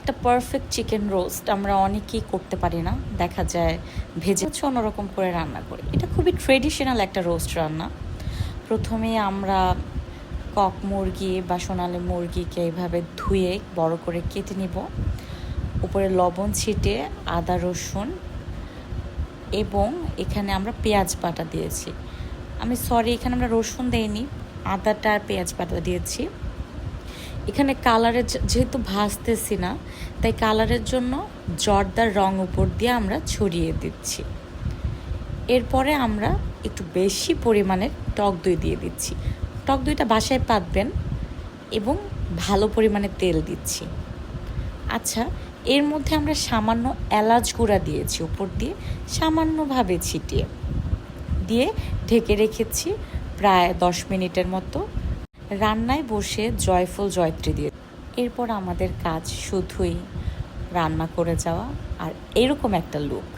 একটা perfect chicken roast আমরা অনেকেই করতে পারি না, দেখা যায় ভেজে হচ্ছে অন্যরকম করে রান্না করি। এটা খুবই ট্রেডিশনাল একটা রোস্ট রান্না। প্রথমে আমরা কক মুরগি বা সোনালী মুরগিকে এইভাবে ধুয়ে বড় করে কেটে নিব, উপরে লবণ ছিটে আদা রসুন এবং এখানে আমরা পেঁয়াজ বাটা দিয়েছি। এখানে আমরা রসুন দেইনি, আদাটা আর পেঁয়াজ বাটা দিয়েছি। এখানে কালারের যেহেতু ভাজতেছি না, তাই কালারের জন্য জর্দার রং উপর দিয়ে আমরা ছড়িয়ে দিচ্ছি। এরপরে আমরা একটু বেশি পরিমাণের টক দই দিয়ে দিচ্ছি। টক দইটা বাসায় পাতবেন এবং ভালো পরিমাণে তেল দিচ্ছি। আচ্ছা, এর মধ্যে আমরা সামান্য এলাচ গুঁড়া দিয়েছি উপর দিয়ে, সামান্যভাবে ছিটিয়ে দিয়ে ঢেকে রেখেছি প্রায় 10 মিনিটের মতো। রান্নায় বসে জয়ফল জয়ত্রী দিয়ে এরপর আমাদের কাজ শুধুই রান্না করে যাওয়া আর এরকম একটা লুক।